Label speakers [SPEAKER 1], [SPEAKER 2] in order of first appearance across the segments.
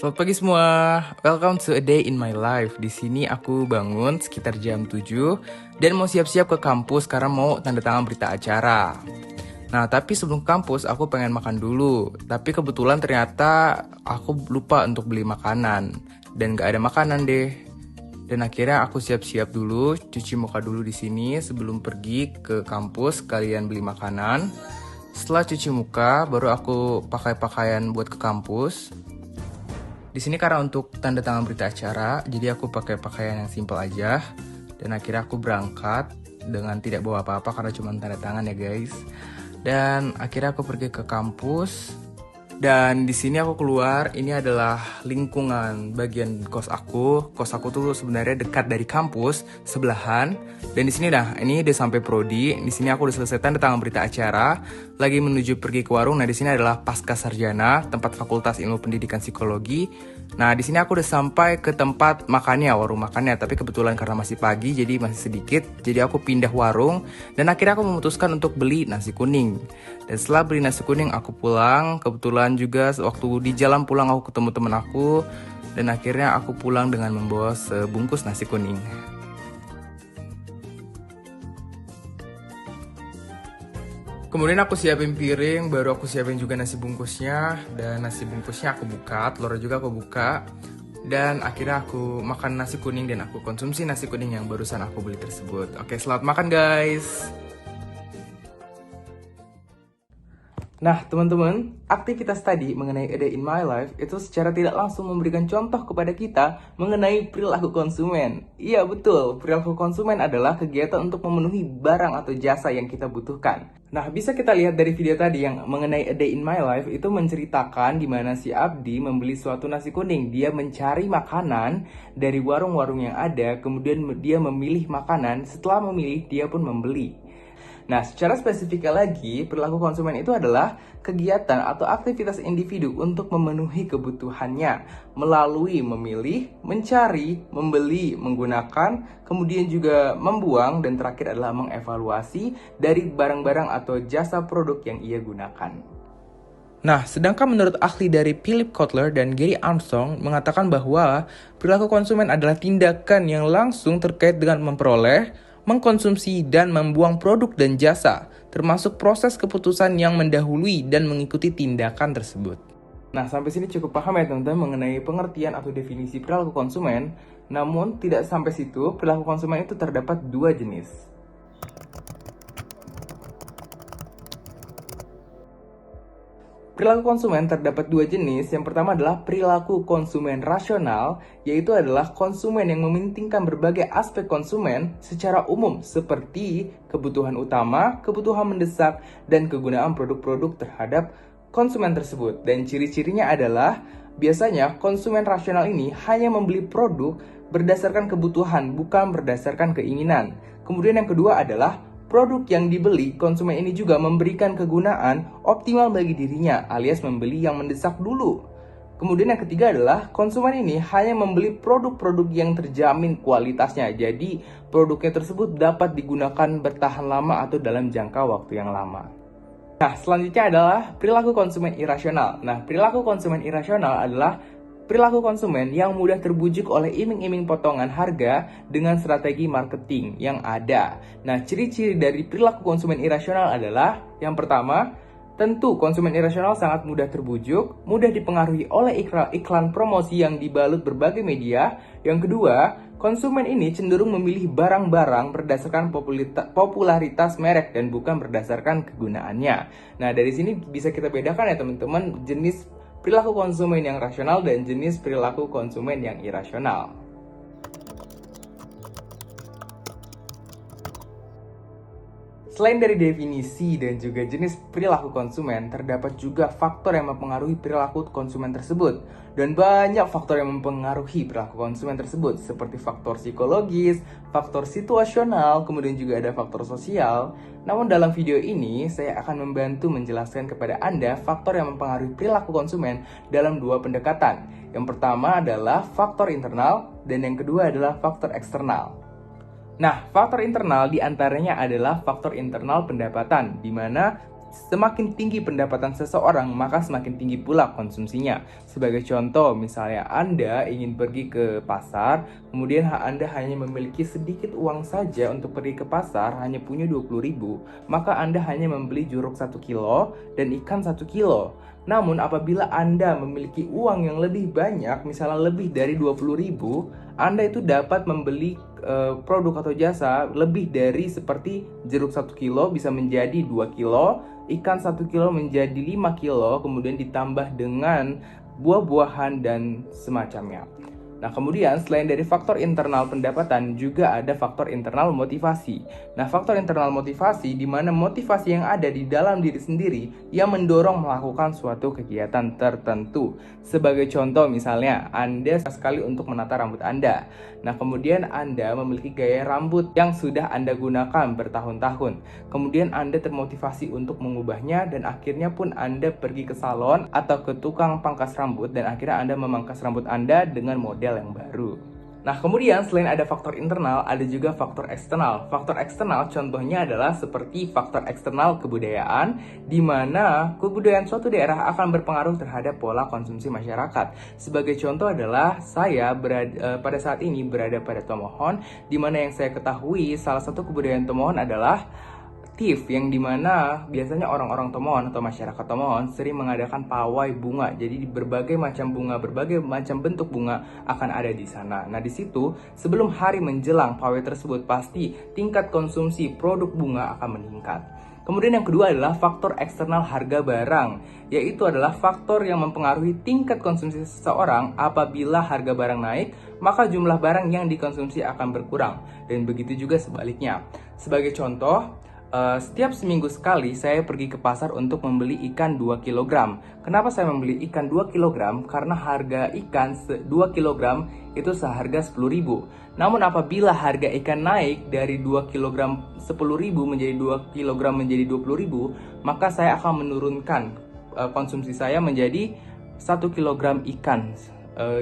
[SPEAKER 1] Selamat pagi semua. Welcome to a day in my life. Di sini aku bangun sekitar jam 7 dan mau siap-siap ke kampus karena mau tanda tangan berita acara. Nah, tapi sebelum ke kampus aku pengen makan dulu. Tapi kebetulan ternyata aku lupa untuk beli makanan dan gak ada makanan deh. Dan akhirnya aku siap-siap dulu, cuci muka dulu di sini sebelum pergi ke kampus kalian beli makanan. Setelah cuci muka, baru aku pakai pakaian buat ke kampus. Di sini karena untuk tanda tangan berita acara, jadi aku pakai pakaian yang simple aja. Dan akhirnya aku berangkat dengan tidak bawa apa-apa karena cuma tanda tangan ya guys. Dan akhirnya aku pergi ke kampus. Dan di sini aku keluar, ini adalah lingkungan bagian kos aku. Kos aku tuh sebenarnya dekat dari kampus, sebelahan. Dan di sini ini udah sampai prodi. Di sini aku udah selesai tanda tangan berita acara, lagi menuju pergi ke warung. Nah, di sini adalah Pasca Sarjana, tempat Fakultas Ilmu Pendidikan Psikologi. Nah, di sini aku udah sampai ke tempat makannya, warung makannya. Tapi kebetulan karena masih pagi, jadi masih sedikit. Jadi aku pindah warung dan akhirnya aku memutuskan untuk beli nasi kuning. Dan setelah beli nasi kuning, aku pulang. Kebetulan juga waktu di jalan pulang aku ketemu temen aku. Dan akhirnya aku pulang dengan membawa sebungkus nasi kuning. Kemudian aku siapin piring, baru aku siapin juga nasi bungkusnya. Dan nasi bungkusnya aku buka, telur juga aku buka. Dan akhirnya aku makan nasi kuning dan aku konsumsi nasi kuning yang barusan aku beli tersebut. Oke, selamat makan guys! Nah, teman-teman, aktivitas tadi mengenai A Day in My Life itu secara tidak langsung memberikan contoh kepada kita mengenai perilaku konsumen. Iya, betul. Perilaku konsumen adalah kegiatan untuk memenuhi barang atau jasa yang kita butuhkan. Nah, bisa kita lihat dari video tadi yang mengenai A Day in My Life itu menceritakan di mana si Abdi membeli suatu nasi kuning. Dia mencari makanan dari warung-warung yang ada, kemudian dia memilih makanan. Setelah memilih, dia pun membeli. Nah, secara spesifiknya lagi, perilaku konsumen itu adalah kegiatan atau aktivitas individu untuk memenuhi kebutuhannya melalui memilih, mencari, membeli, menggunakan, kemudian juga membuang, dan terakhir adalah mengevaluasi dari barang-barang atau jasa produk yang ia gunakan. Nah, sedangkan menurut ahli dari Philip Kotler dan Gary Armstrong mengatakan bahwa perilaku konsumen adalah tindakan yang langsung terkait dengan memperoleh, mengkonsumsi, dan membuang produk dan jasa, termasuk proses keputusan yang mendahului dan mengikuti tindakan tersebut. Nah, sampai sini cukup paham ya teman-teman mengenai pengertian atau definisi perilaku konsumen. Namun, tidak sampai situ, perilaku konsumen itu terdapat dua jenis. Perilaku konsumen terdapat dua jenis. Yang pertama adalah perilaku konsumen rasional, yaitu adalah konsumen yang mementingkan berbagai aspek konsumen secara umum seperti kebutuhan utama, kebutuhan mendesak, dan kegunaan produk-produk terhadap konsumen tersebut. Dan ciri-cirinya adalah biasanya konsumen rasional ini hanya membeli produk berdasarkan kebutuhan, bukan berdasarkan keinginan. Kemudian yang kedua adalah produk yang dibeli, konsumen ini juga memberikan kegunaan optimal bagi dirinya, alias membeli yang mendesak dulu. Kemudian yang ketiga adalah konsumen ini hanya membeli produk-produk yang terjamin kualitasnya. Jadi produknya tersebut dapat digunakan bertahan lama atau dalam jangka waktu yang lama. Nah, selanjutnya adalah perilaku konsumen irasional. Nah, perilaku konsumen irasional adalah perilaku konsumen yang mudah terbujuk oleh iming-iming potongan harga dengan strategi marketing yang ada. Nah, ciri-ciri dari perilaku konsumen irasional adalah yang pertama, tentu konsumen irasional sangat mudah terbujuk, mudah dipengaruhi oleh iklan promosi yang dibalut berbagai media. Yang kedua, konsumen ini cenderung memilih barang-barang berdasarkan popularitas merek dan bukan berdasarkan kegunaannya. Nah, dari sini bisa kita bedakan ya teman-teman jenis perilaku konsumen yang rasional dan jenis perilaku konsumen yang irasional. Selain dari definisi dan juga jenis perilaku konsumen, terdapat juga faktor yang mempengaruhi perilaku konsumen tersebut. Dan banyak faktor yang mempengaruhi perilaku konsumen tersebut, seperti faktor psikologis, faktor situasional, kemudian juga ada faktor sosial. Namun dalam video ini, saya akan membantu menjelaskan kepada Anda faktor yang mempengaruhi perilaku konsumen dalam dua pendekatan. Yang pertama adalah faktor internal, dan yang kedua adalah faktor eksternal. Nah, faktor internal diantaranya adalah faktor internal pendapatan, di mana semakin tinggi pendapatan seseorang, maka semakin tinggi pula konsumsinya. Sebagai contoh, misalnya Anda ingin pergi ke pasar, kemudian Anda hanya memiliki sedikit uang saja untuk pergi ke pasar, hanya punya 20.000, maka Anda hanya membeli jeruk 1 kilo dan ikan 1 kilo. Namun apabila Anda memiliki uang yang lebih banyak, misalnya lebih dari 20.000, Anda itu dapat membeli produk atau jasa lebih dari seperti jeruk 1 kilo bisa menjadi 2 kilo, ikan 1 kilo menjadi 5 kilo, kemudian ditambah dengan buah-buahan dan semacamnya. Nah, kemudian selain dari faktor internal pendapatan, juga ada faktor internal motivasi. Nah, faktor internal motivasi di mana motivasi yang ada di dalam diri sendiri yang mendorong melakukan suatu kegiatan tertentu. Sebagai contoh misalnya, Anda sekali untuk menata rambut Anda. Nah, kemudian Anda memiliki gaya rambut yang sudah Anda gunakan bertahun-tahun. Kemudian Anda termotivasi untuk mengubahnya dan akhirnya pun Anda pergi ke salon atau ke tukang pangkas rambut dan akhirnya Anda memangkas rambut Anda dengan model yang baru. Nah, kemudian selain ada faktor internal, ada juga faktor eksternal. Faktor eksternal contohnya adalah seperti faktor eksternal kebudayaan, di mana kebudayaan suatu daerah akan berpengaruh terhadap pola konsumsi masyarakat. Sebagai contoh adalah saya pada saat ini berada pada Tomohon, di mana yang saya ketahui salah satu kebudayaan Tomohon adalah TIF, yang dimana biasanya orang-orang Tomohon atau masyarakat Tomohon sering mengadakan pawai bunga. Jadi berbagai macam bunga, berbagai macam bentuk bunga akan ada di sana. Nah, di situ sebelum hari menjelang pawai tersebut pasti tingkat konsumsi produk bunga akan meningkat. Kemudian yang kedua adalah faktor eksternal harga barang, yaitu adalah faktor yang mempengaruhi tingkat konsumsi seseorang. Apabila harga barang naik, maka jumlah barang yang dikonsumsi akan berkurang. Dan begitu juga sebaliknya. Sebagai contoh, setiap seminggu sekali saya pergi ke pasar untuk membeli ikan 2 kg. Kenapa saya membeli ikan 2 kg? Karena harga ikan 2 kg itu seharga 10.000. Namun apabila harga ikan naik dari 2 kg 10.000 menjadi 2 kg menjadi 20.000, maka saya akan menurunkan konsumsi saya menjadi 1 kg ikan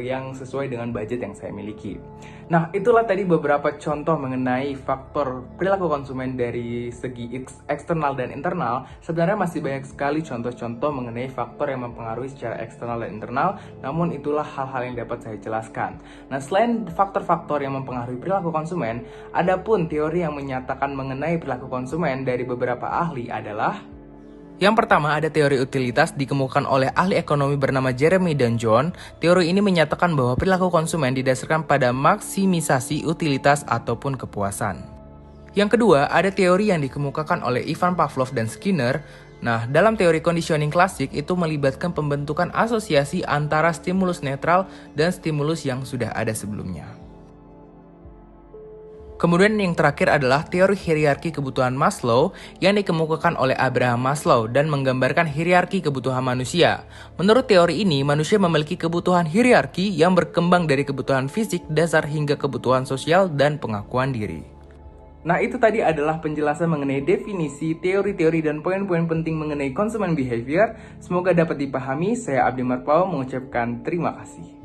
[SPEAKER 1] yang sesuai dengan budget yang saya miliki. Nah, itulah tadi beberapa contoh mengenai faktor perilaku konsumen dari segi eksternal dan internal. Sebenarnya masih banyak sekali contoh-contoh mengenai faktor yang mempengaruhi secara eksternal dan internal, namun itulah hal-hal yang dapat saya jelaskan. Nah, selain faktor-faktor yang mempengaruhi perilaku konsumen, ada pun teori yang menyatakan mengenai perilaku konsumen dari beberapa ahli adalah: yang pertama, ada teori utilitas dikemukakan oleh ahli ekonomi bernama Jeremy dan John. Teori ini menyatakan bahwa perilaku konsumen didasarkan pada maksimisasi utilitas ataupun kepuasan. Yang kedua, ada teori yang dikemukakan oleh Ivan Pavlov dan Skinner. Nah, dalam teori conditioning klasik itu melibatkan pembentukan asosiasi antara stimulus netral dan stimulus yang sudah ada sebelumnya. Kemudian yang terakhir adalah teori hierarki kebutuhan Maslow yang dikemukakan oleh Abraham Maslow dan menggambarkan hierarki kebutuhan manusia. Menurut teori ini, manusia memiliki kebutuhan hierarki yang berkembang dari kebutuhan fisik dasar hingga kebutuhan sosial dan pengakuan diri. Nah, itu tadi adalah penjelasan mengenai definisi, teori-teori, dan poin-poin penting mengenai consumer behavior. Semoga dapat dipahami. Saya Abdi Marpao mengucapkan terima kasih.